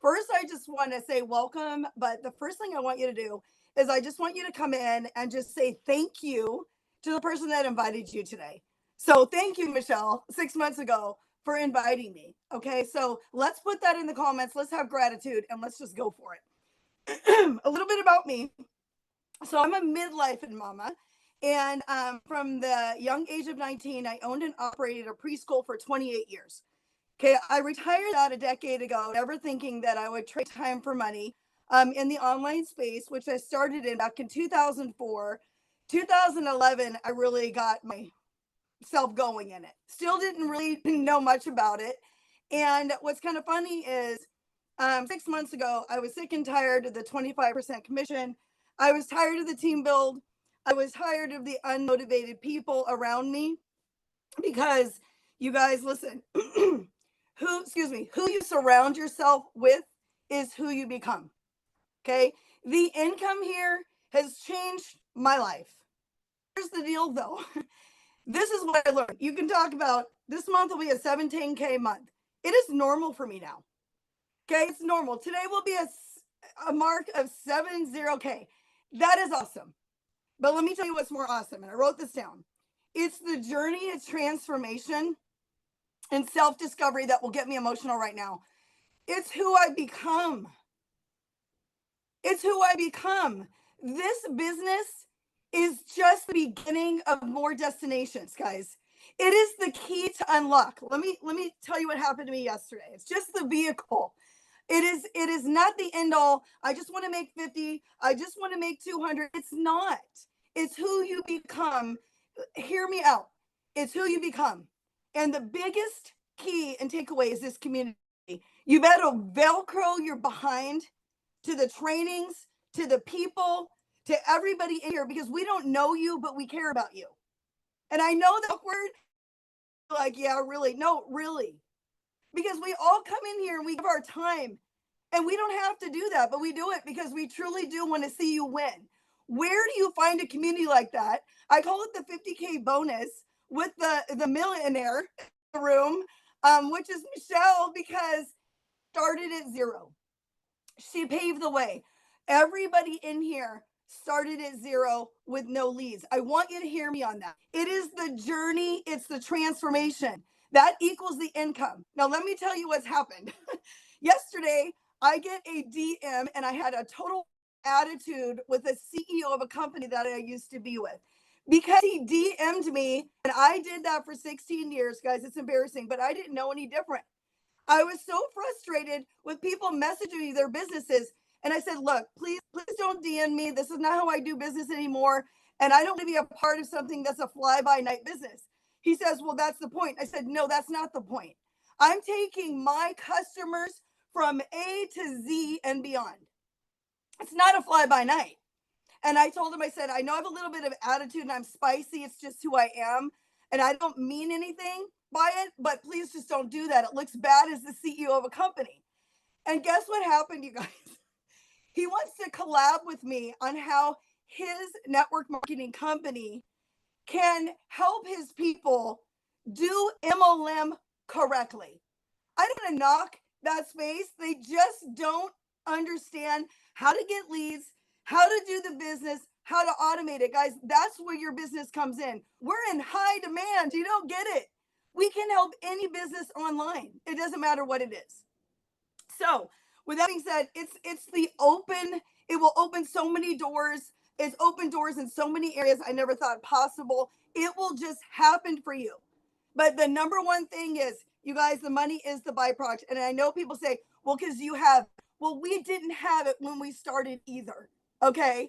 Speaker 6: first, I just want to say welcome. But the first thing I want you to do is I just want you to come in and just say thank you to the person that invited you today. So thank you, Michelle, 6 months ago for inviting me. Okay. So let's put that in the comments. Let's have gratitude and let's just go for it. A little bit about me. So I'm a midlife mama. And from the young age of 19, I owned and operated a preschool for 28 years. Okay, I retired that a decade ago, never thinking that I would trade time for money in the online space, which I started in back in 2004. 2011, I really got my self going in it. Still didn't really know much about it. And what's kind of funny is 6 months ago, I was sick and tired of the 25% commission. I was tired of the team build. I was tired of the unmotivated people around me, because you guys listen, who you surround yourself with is who you become. Okay. The income here has changed my life. Here's the deal though. This is what I learned. You can talk about this month will be a 17K month. It is normal for me now. Okay. It's normal. Today will be a mark of 70K. That is awesome. But let me tell you what's more awesome. And I wrote this down. It's the journey of transformation and self-discovery that will get me emotional right now. It's who I become. It's who I become. This business is just the beginning of more destinations, guys. It is the key to unlock. Let me tell you what happened to me yesterday. It's just the vehicle. It is not the end all. I just want to make 50. I just want to make 200. It's not. It's who you become. Hear me out. It's who you become. And the biggest key and takeaway is this community. You better Velcro your behind to the trainings, to the people, to everybody in here, because we don't know you, but we care about you. And I know that word, like, yeah, really. No, really. Because we all come in here and we give our time, and we don't have to do that, but we do it because we truly do want to see you win. Where do you find a community like that? I call it the 50K bonus with the millionaire in the room, which is Michelle, because started at zero. She paved the way. Everybody in here started at zero with no leads. I want you to hear me on that. It is the journey. It's the transformation. That equals the income. Now, let me tell you what's happened. Yesterday, I get a DM, and I had a total attitude with the CEO of a company that I used to be with, because he DM'd me, and I did that for 16 years, guys. It's embarrassing, but I didn't know any different. I was so frustrated with people messaging me their businesses. And I said, look, please don't DM me. This is not how I do business anymore. And I don't want to be a part of something that's a fly-by-night business. He says, well, that's the point. I said, no, that's not the point. I'm taking my customers from A to Z and beyond. It's not a fly-by-night. And I told him, I said, I know I have a little bit of attitude and I'm spicy. It's just who I am. And I don't mean anything by it, but please just don't do that. It looks bad as the CEO of a company. And guess what happened, you guys? He wants to collab with me on how his network marketing company can help his people do MLM correctly. I don't want to knock that space. They just don't understand how to get leads, how to do the business, how to automate it. Guys, that's where your business comes in. We're in high demand. You don't get it. We can help any business online. It doesn't matter what it is. So with that being said, it's the open, it will open so many doors. It's open doors in so many areas I never thought possible. It will just happen for you. But the number one thing is, you guys, the money is the byproduct. And I know people say, well, because you have, well, we didn't have it when we started either. Okay.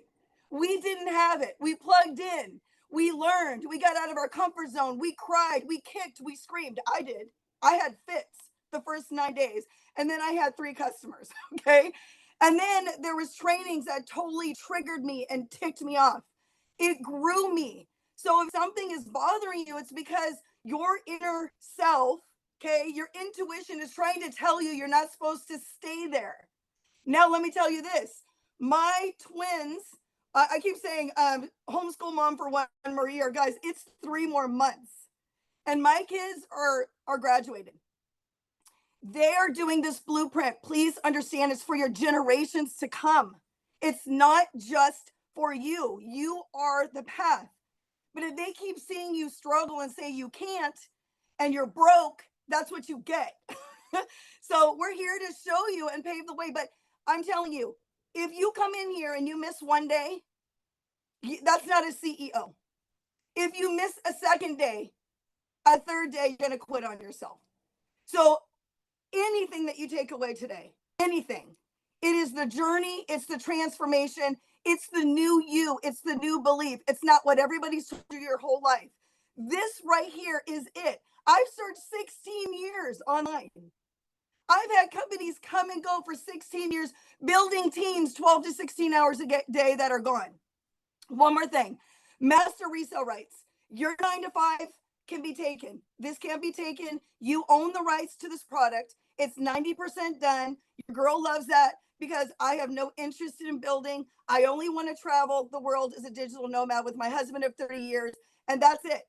Speaker 6: We didn't have it. We plugged in. We learned. We got out of our comfort zone. We cried. We kicked. We screamed. I did. I had fits the first 9 days. And then I had 3 customers. Okay. And then there was trainings that totally triggered me and ticked me off. It grew me. So if something is bothering you, it's because your inner self, okay, your intuition is trying to tell you you're not supposed to stay there. Now, let me tell you this. My twins, I keep saying homeschool mom for 1, Maria, guys, it's 3 more months. And my kids are graduating. They are doing this blueprint. Please understand, it's for your generations to come. It's not just for you. You are the path. But if they keep seeing you struggle and say you can't and you're broke, that's what you get. So we're here to show you and pave the way. But I'm telling you, if you come in here and you miss 1 day, that's not a CEO. If you miss a 2nd day, a 3rd day, you're going to quit on yourself. So anything that you take away today, anything, it is the journey, it's the transformation, it's the new you, it's the new belief. It's not what everybody's told you your whole life. This right here is it. I've served 16 years online. I've had companies come and go for 16 years, building teams 12 to 16 hours a day that are gone. One more thing, master resale rights. Your 9 to 5 can be taken. This can't be taken. You own the rights to this product. It's 90% done. Your girl loves that because I have no interest in building. I only want to travel the world as a digital nomad with my husband of 30 years. And that's it.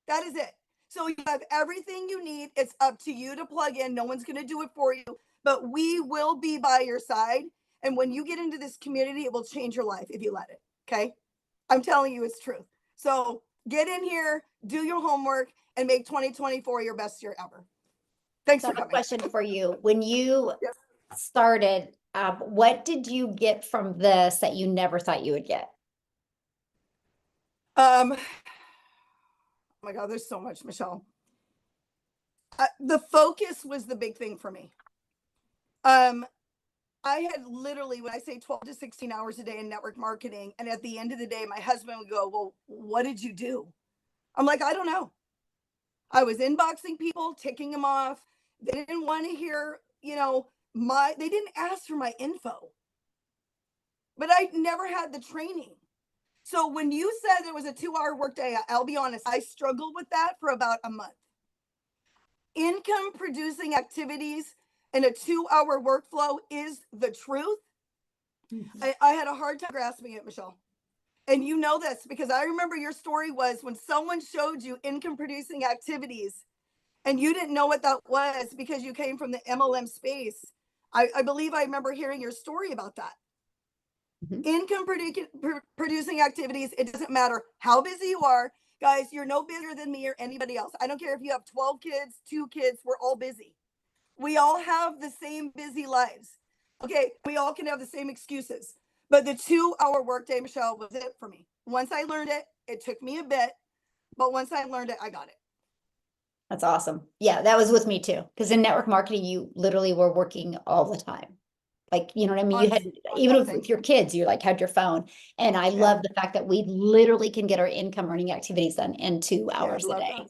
Speaker 6: That is it. So you have everything you need. It's up to you to plug in. No one's going to do it for you, but we will be by your side. And when you get into this community, it will change your life if you let it. Okay. I'm telling you, it's truth. So get in here, do your homework, and make 2024 your best year ever. Thanks
Speaker 1: So I
Speaker 6: for
Speaker 1: have a
Speaker 6: coming.
Speaker 1: question for you. When you
Speaker 6: Yes.
Speaker 1: started, what did you get from this that you never thought you would get?
Speaker 6: Oh my God, there's so much, Michelle. The focus was the big thing for me. I had literally, when I say 12 to 16 hours a day in network marketing, and at the end of the day, my husband would go, well, what did you do? I'm like, I don't know. I was inboxing people, ticking them off. They didn't want to hear, they didn't ask for my info. But I never had the training. So when you said it was a 2-hour workday, I'll be honest, I struggled with that for about a month. Income producing activities in a 2-hour workflow is the truth. I had a hard time grasping it, Michelle. And you know this because I remember your story was when someone showed you income producing activities and you didn't know what that was because you came from the MLM space. I believe I remember hearing your story about that. Income producing activities, it doesn't matter how busy you are. Guys, you're no busier than me or anybody else. I don't care if you have 12 kids, 2 kids, we're all busy. We all have the same busy lives. Okay, we all can have the same excuses. But the 2-hour workday, Michelle, was it for me. Once I learned it, it took me a bit, but once I learned it, I got it.
Speaker 1: That's awesome. Yeah, that was with me too. Because in network marketing, you literally were working all the time. Like, you know what I mean? You had, even with your kids, you like had your phone. And I love the fact that we literally can get our income earning activities done in 2 hours a day.
Speaker 6: That.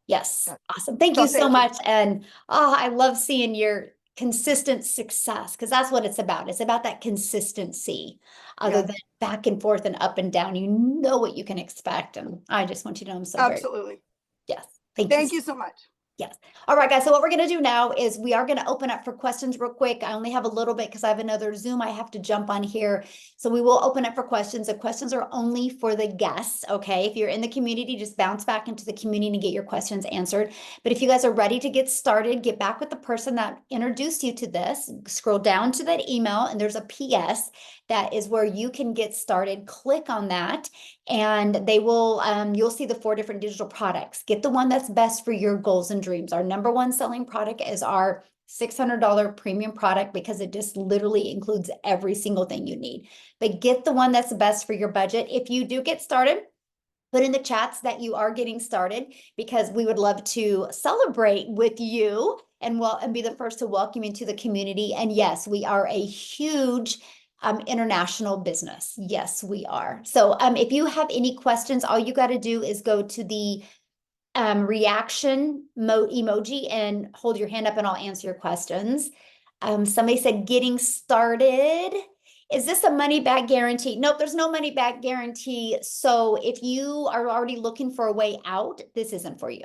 Speaker 1: Yes.
Speaker 6: Yeah.
Speaker 1: Awesome. Thank you so much. And I love seeing your consistent success because that's what it's about. It's about that consistency other than back and forth and up and down. You know what you can expect. And I just want you to know I'm so
Speaker 6: absolutely.
Speaker 1: Yes.
Speaker 6: Thank you so much.
Speaker 1: Yes. All right, guys. So what we're going to do now is we are going to open up for questions real quick. I only have a little bit because I have another Zoom I have to jump on here. So we will open up for questions. The questions are only for the guests. Okay. If you're in the community, just bounce back into the community and get your questions answered. But if you guys are ready to get started, get back with the person that introduced you to this, scroll down to that email and there's a PS that is where you can get started. Click on that and they will, you'll see the 4 different digital products. Get the one that's best for your goals and dreams. Our number one selling product is our $600 premium product because it just literally includes every single thing you need. But get the one that's best for your budget. If you do get started, put in the chats that you are getting started because we would love to celebrate with you and be the first to welcome you into the community. And yes, we are a huge international business. Yes, we are. So if you have any questions, all you got to do is go to the reaction emoji and hold your hand up and I'll answer your questions. Somebody said getting started. Is this a money back guarantee? Nope, there's no money back guarantee. So if you are already looking for a way out, this isn't for you.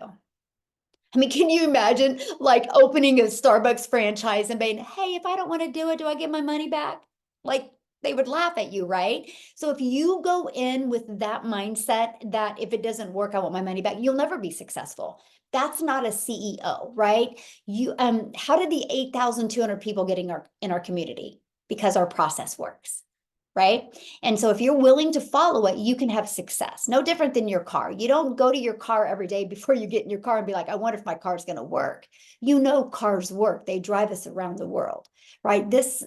Speaker 1: I mean, can you imagine like opening a Starbucks franchise and being, hey, if I don't want to do it, do I get my money back? Like they would laugh at you, right? So if you go in with that mindset that if it doesn't work, I want my money back, you'll never be successful. That's not a CEO, right? You, how did the 8,200 people get in our community? Because our process works, right? And so if you're willing to follow it, you can have success. No different than your car. You don't go to your car every day before you get in your car and be like, I wonder if my car's going to work. You know, cars work. They drive us around the world, right? This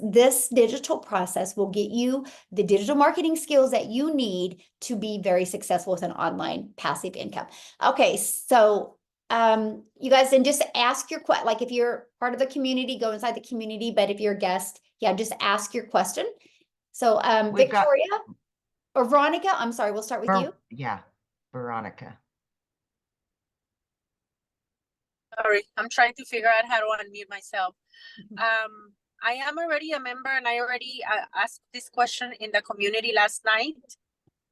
Speaker 1: digital process will get you the digital marketing skills that you need to be very successful with an online passive income. Okay. So you guys then just ask your question. Like if you're part of the community, go inside the community. But if you're a guest, yeah, just ask your question. So Victoria or Veronica, I'm sorry, we'll start with you.
Speaker 5: Yeah, Veronica.
Speaker 7: Sorry, I'm trying to figure out how to unmute myself.
Speaker 1: Mhm.
Speaker 7: I am already a member and I already asked this question in the community last night.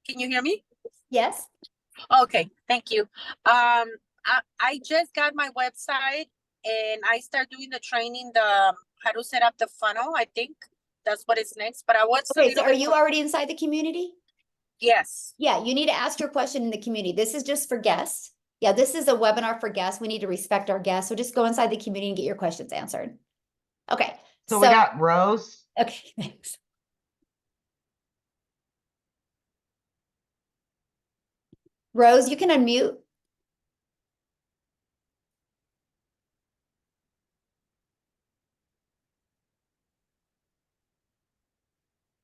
Speaker 7: Can you hear me?
Speaker 1: Yes,
Speaker 7: Okay, thank you. I just got my website and I start doing the training, the how to set up the funnel. I think that's what is next, but I was a
Speaker 1: okay, so
Speaker 7: little
Speaker 1: are
Speaker 7: bit
Speaker 1: you already inside the community?
Speaker 7: yes.
Speaker 1: Yeah, you need to ask your question in the community. This is just for guests. Yeah, this is a webinar for guests. We need to respect our guests. So just go inside the community and get your questions answered. Okay,
Speaker 5: So we got Rose.
Speaker 1: okay, thanks. Rose, you can unmute.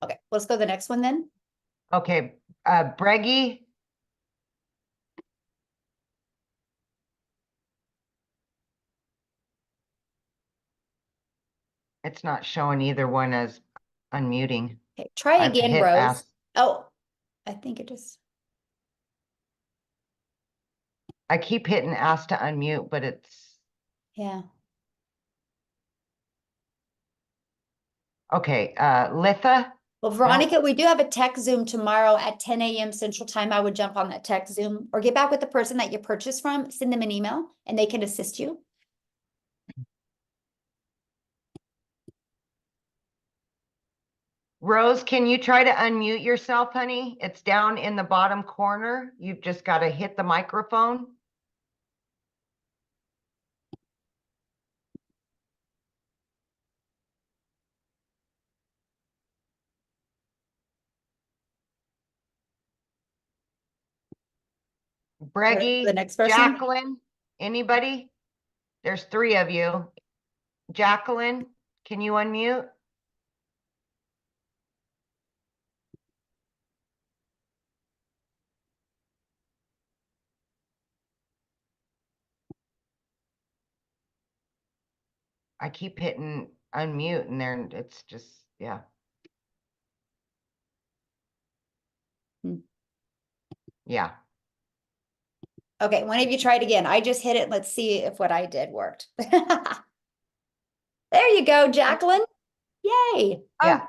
Speaker 1: Okay, let's go to the next one then.
Speaker 5: Okay, Breggy. It's not showing either one as unmuting.
Speaker 1: Okay, try
Speaker 5: I've
Speaker 1: again,
Speaker 5: hit
Speaker 1: Rose.
Speaker 5: ask.
Speaker 1: Oh, I think it just,
Speaker 5: I keep hitting ask to unmute, but it's
Speaker 1: yeah.
Speaker 5: okay. Litha.
Speaker 1: Well, Veronica, we do have a tech Zoom tomorrow at 10 a.m. Central Time. I would jump on that tech Zoom or get back with the person that you purchased from, send them an email and they can assist you.
Speaker 5: Rose, can you try to unmute yourself, honey? It's down in the bottom corner. You've just got to hit the microphone. Breggy,
Speaker 1: The next person.
Speaker 5: Jacqueline, anybody? There's 3 of you. Jacqueline, can you unmute? I keep hitting unmute and there it's just, yeah.
Speaker 1: Hmm.
Speaker 5: Yeah.
Speaker 1: Okay, one of you try it again. I just hit it. Let's see if what I did worked. There you go, Jacqueline. Yay.
Speaker 5: Yeah.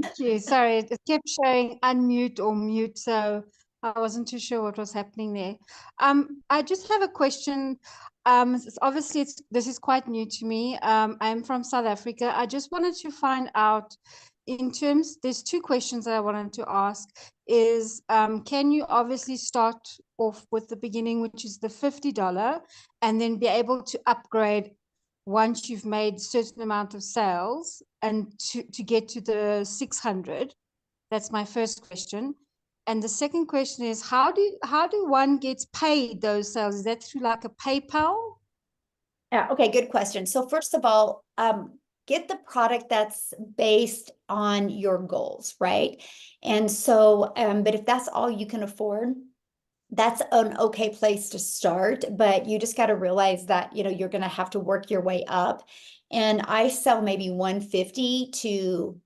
Speaker 8: Thank you. Sorry, it kept showing unmute or mute, so I wasn't too sure what was happening there. I just have a question. Obviously, this is quite new to me. I'm from South Africa. I just wanted to find out, in terms, there's 2 questions that I wanted to ask. Is can you obviously start off with the beginning, which is the $50, and then be able to upgrade once you've made certain amount of sales and to get to the 600? That's my first question. And the second question is, how do one get paid those sales? Is that through like a PayPal?
Speaker 1: Yeah, okay, good question. So first of all, get the product that's based on your goals, right? And so, but if that's all you can afford, that's an okay place to start, but you just got to realize that, you're going to have to work your way up. And I sell maybe 150 to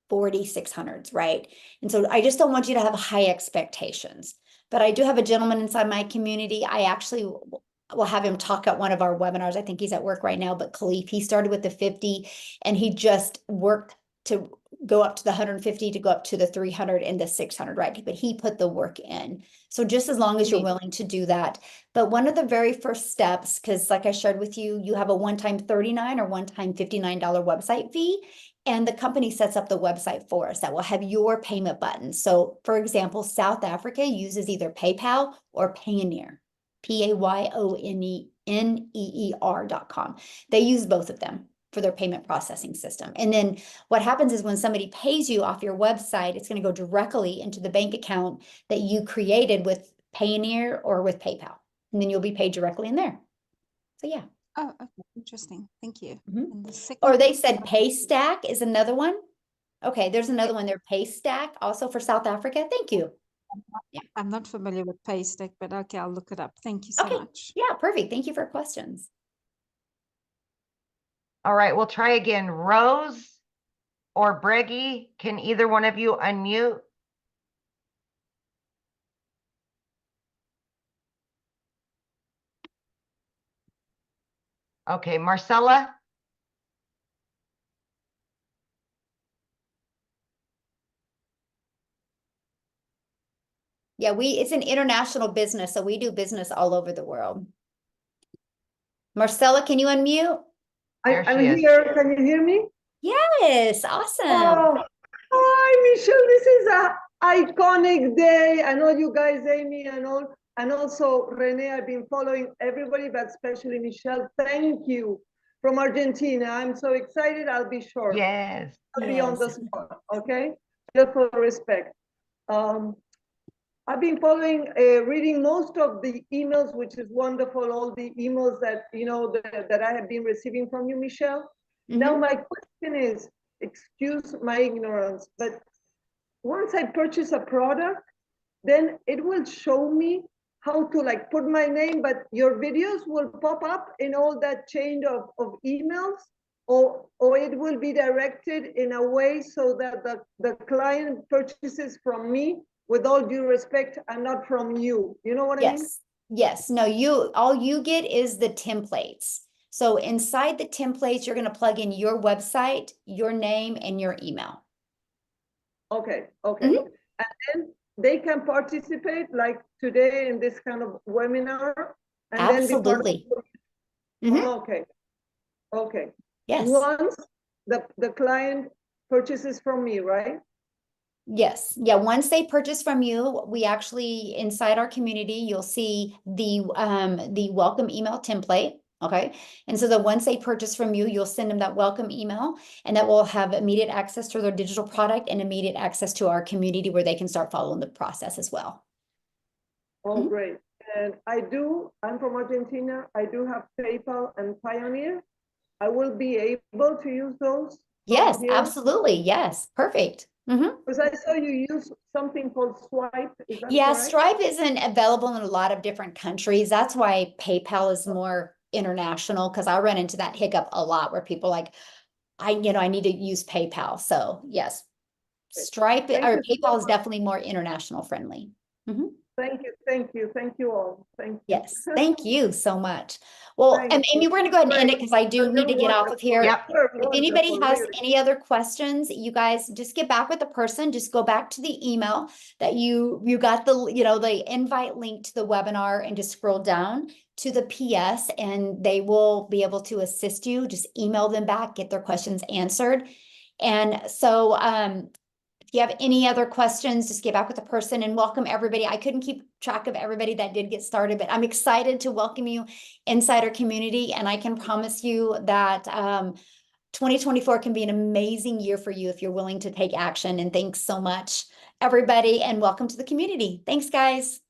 Speaker 1: 4,600s, right? And so I just don't want you to have high expectations. But I do have a gentleman inside my community. I actually will have him talk at one of our webinars. I think he's at work right now, but Khalif, he started with the 50 and he just worked to go up to the 150 to go up to the 300 and the 600, right? But he put the work in. So just as long as you're willing to do that. But one of the very first steps, because like I shared with you, you have a one-time $39 or one-time $59 website fee. And the company sets up the website for us that will have your payment button. So for example, South Africa uses either PayPal or Payoneer, PAYONEER.com. They use both of them for their payment processing system. And then what happens is when somebody pays you off your website, it's going to go directly into the bank account that you created with Payoneer or with PayPal. And then you'll be paid directly in there. So yeah.
Speaker 8: Oh, okay, interesting. Thank you.
Speaker 1: Mhm.
Speaker 8: And the second
Speaker 1: Or they said Paystack is another one. Okay, there's another one there, Paystack, also for South Africa. Thank you.
Speaker 8: I'm not familiar with Paystack, but okay, I'll look it up. Thank you so
Speaker 1: Okay.
Speaker 8: much.
Speaker 1: Yeah, perfect. Thank you for questions.
Speaker 5: All right, we'll try again. Rose or Breggy, can either one of you unmute? Okay, Marcella?
Speaker 1: Yeah, it's an international business, so we do business all over the world. Marcella, can you unmute?
Speaker 5: There
Speaker 9: I'm
Speaker 5: she is.
Speaker 9: here. Can you hear me?
Speaker 1: Yes, awesome.
Speaker 9: Oh, hi, Michelle. This is a iconic day. I know you guys, Amy, and all, and also Renee. I've been following everybody, but especially Michelle. Thank you from Argentina. I'm so excited. I'll be short.
Speaker 5: Yes.
Speaker 9: I'll be on the
Speaker 1: Yes.
Speaker 9: spot. Okay, just for respect. I've been following, reading most of the emails, which is wonderful. All the emails that that I have been receiving from you, Michelle. Now,
Speaker 1: Mhm.
Speaker 9: my question is, excuse my ignorance, but once I purchase a product, then it will show me how to like put my name, but your videos will pop up in all that chain of emails, or it will be directed in a way so that the client purchases from me with all due respect and not from you. You know what I mean?
Speaker 1: Yes, yes. No, all you get is the templates. So inside the templates, you're going to plug in your website, your name, and your email.
Speaker 9: Okay, okay.
Speaker 1: Mhm.
Speaker 9: And then they can participate like today in this kind of webinar and then be part of
Speaker 1: Absolutely. Mhm.
Speaker 9: Okay, okay.
Speaker 1: Yes.
Speaker 9: Once the client purchases from me, right?
Speaker 1: Yes. Yeah. Once they purchase from you, we actually, inside our community, you'll see the welcome email template. Okay. And so that once they purchase from you, you'll send them that welcome email, and that will have immediate access to their digital product and immediate access to our community where they can start following the process as well.
Speaker 9: Oh,
Speaker 1: Mhm.
Speaker 9: great. And I'm from Argentina. I do have PayPal and Pioneer. I will be able to use those from
Speaker 1: Yes,
Speaker 9: here?
Speaker 1: absolutely. Yes. Perfect. Mhm.
Speaker 9: Because I saw you use something called Swipe. Is that
Speaker 1: Yeah,
Speaker 9: correct?
Speaker 1: Stripe isn't available in a lot of different countries. That's why PayPal is more international, because I run into that hiccup a lot where people like, I need to use PayPal. So yes, Stripe
Speaker 9: Thank
Speaker 1: or
Speaker 9: you so
Speaker 1: PayPal is
Speaker 9: much.
Speaker 1: definitely more international friendly. Mhm.
Speaker 9: Thank you, thank you, thank you all. Thank you.
Speaker 1: Yes, thank you so much. Well,
Speaker 9: Thank
Speaker 1: and Amy,
Speaker 9: you.
Speaker 1: we're gonna go ahead and end it
Speaker 9: Great.
Speaker 1: because I do need to
Speaker 9: You're
Speaker 1: get off of
Speaker 9: wonderful.
Speaker 1: here.
Speaker 5: Yep.
Speaker 9: You're
Speaker 1: If anybody
Speaker 9: wonderful,
Speaker 1: has
Speaker 9: really.
Speaker 1: any other questions, you guys just get back with the person, just go back to the email that you got the invite link to the webinar, and just scroll down to the PS, and they will be able to assist you. Just email them back, get their questions answered. And so, if you have any other questions, just get back with the person, and welcome everybody. I couldn't keep track of everybody that did get started, but I'm excited to welcome you inside our community. And I can promise you that 2024 can be an amazing year for you if you're willing to take action. And thanks so much, everybody, and welcome to the community. Thanks, guys.